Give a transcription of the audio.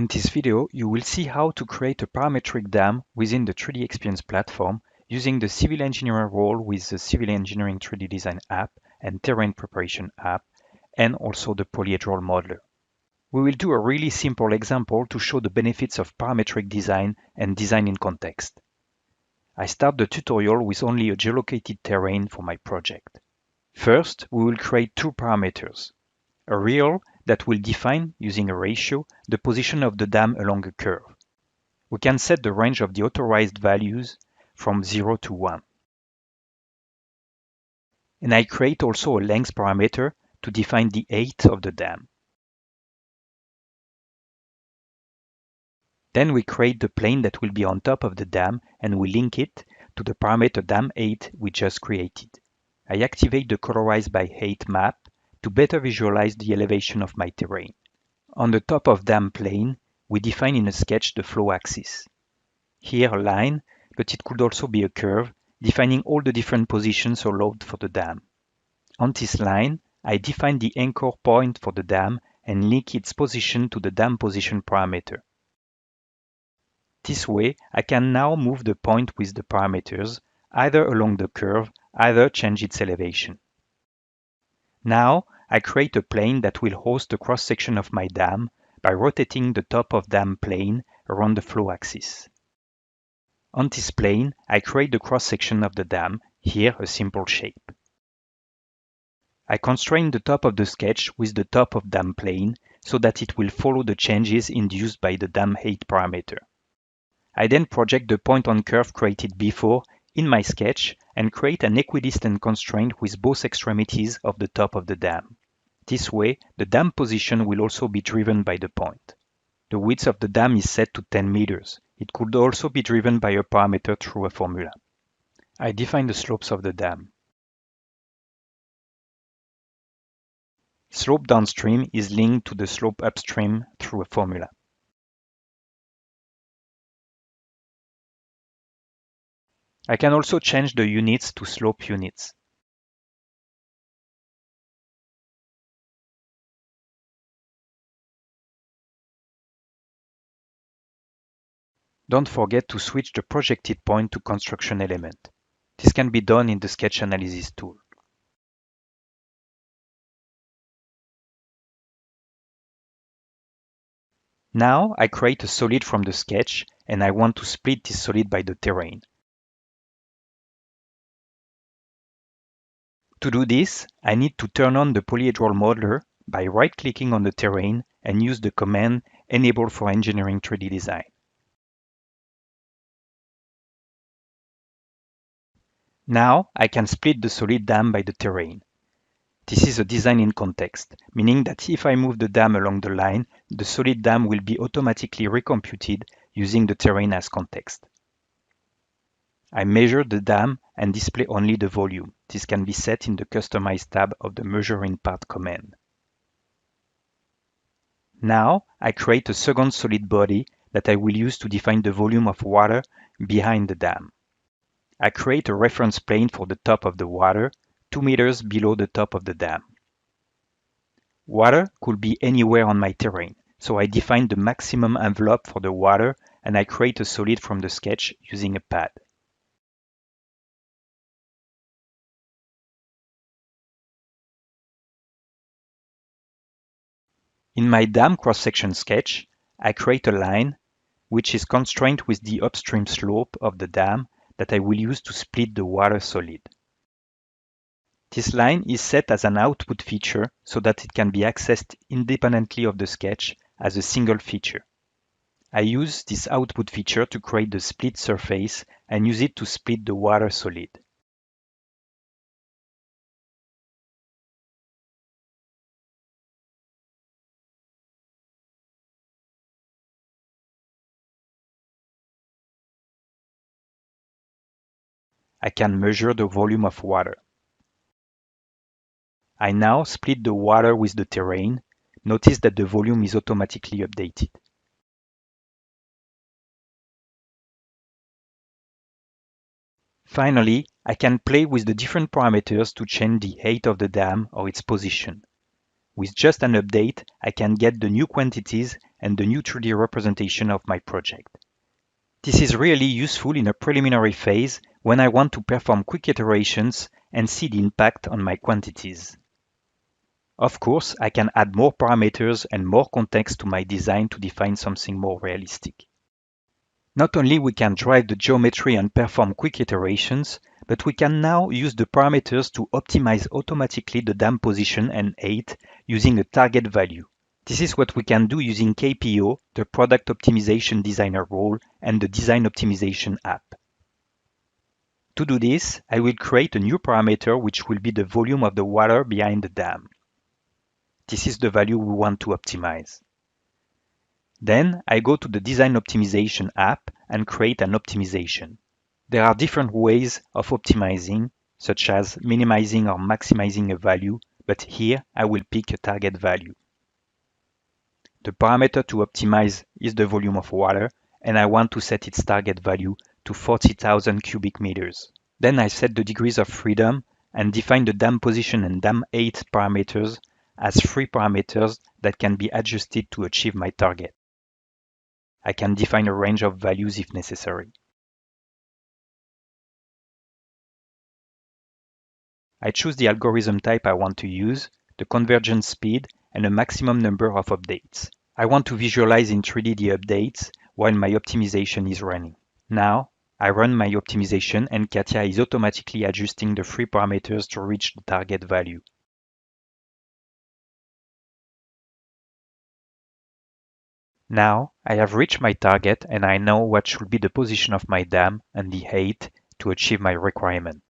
In this video, you will see how to create a parametric dam within the 3D Experience platform using the civil engineer role with the Civil Engineering 3D Design app and Terrain Preparation app, and also the polyhedral modeler. We will do a really simple example to show the benefits of parametric design and design in context. I start the tutorial with only a geolocated terrain for my project. First, we will create two parameters. A real that will define, using a ratio, the position of the dam along a curve. We can set the range of the authorized values from 0 to 1. And I create also a length parameter to define the height of the dam. Then we create the plane that will be on top of the dam and we link it to the parameter dam height we just created. I activate the colorize by height map to better visualize the elevation of my terrain. On the top of dam plane, we define in a sketch the flow axis. Here a line, but it could also be a curve, defining all the different positions allowed for the dam. On this line, I define the anchor point for the dam and link its position to the dam position parameter. This way, I can now move the point with the parameters, either along the curve, either change its elevation. Now, I create a plane that will host the cross-section of my dam by rotating the top of dam plane around the flow axis. On this plane, I create the cross-section of the dam, here a simple shape. I constrain the top of the sketch with the top of dam plane so that it will follow the changes induced by the dam height parameter. I then project the point on curve created before in my sketch and create an equidistant constraint with both extremities of the top of the dam. This way, the dam position will also be driven by the point. The width of the dam is set to 10 meters. It could also be driven by a parameter through a formula. I define the slopes of the dam. Slope downstream is linked to the slope upstream through a formula. I can also change the units to slope units. Don't forget to switch the projected point to construction element. This can be done in the sketch analysis tool. Now I create a solid from the sketch and I want to split this solid by the terrain. To do this, I need to turn on the polyhedral modeler by right-clicking on the terrain and use the command Enable for Engineering 3D Design. Now I can split the solid dam by the terrain. This is a design in context, meaning that if I move the dam along the line, the solid dam will be automatically recomputed using the terrain as context. I measure the dam and display only the volume. This can be set in the Customize tab of the Measure in Part command. Now I create a second solid body that I will use to define the volume of water behind the dam. I create a reference plane for the top of the water, 2 meters below the top of the dam. Water could be anywhere on my terrain, so I define the maximum envelope for the water and I create a solid from the sketch using a pad. In my dam cross-section sketch, I create a line which is constrained with the upstream slope of the dam that I will use to split the water solid. This line is set as an output feature so that it can be accessed independently of the sketch as a single feature. I use this output feature to create the split surface and use it to split the water solid. I can measure the volume of water. I now split the water with the terrain. Notice that the volume is automatically updated. Finally, I can play with the different parameters to change the height of the dam or its position. With just an update, I can get the new quantities and the new 3D representation of my project. This is really useful in a preliminary phase when I want to perform quick iterations and see the impact on my quantities. Of course, I can add more parameters and more context to my design to define something more realistic. Not only we can drive the geometry and perform quick iterations, but we can now use the parameters to optimize automatically the dam position and height using a target value. This is what we can do using KPO, the Product Optimization Designer role, and the Design Optimization app. To do this, I will create a new parameter which will be the volume of the water behind the dam. This is the value we want to optimize. Then I go to the Design Optimization app and create an optimization. There are different ways of optimizing, such as minimizing or maximizing a value, but here I will pick a target value. The parameter to optimize is the volume of water, and I want to set its target value to 40,000 cubic meters. Then I set the degrees of freedom and define the dam position and dam height parameters as free parameters that can be adjusted to achieve my target. I can define a range of values if necessary. I choose the algorithm type I want to use, the convergence speed, and a maximum number of updates. I want to visualize in 3D the updates while my optimization is running. Now, I run my optimization and Katia is automatically adjusting the free parameters to reach the target value. Now, I have reached my target and I know what should be the position of my dam and the height to achieve my requirement.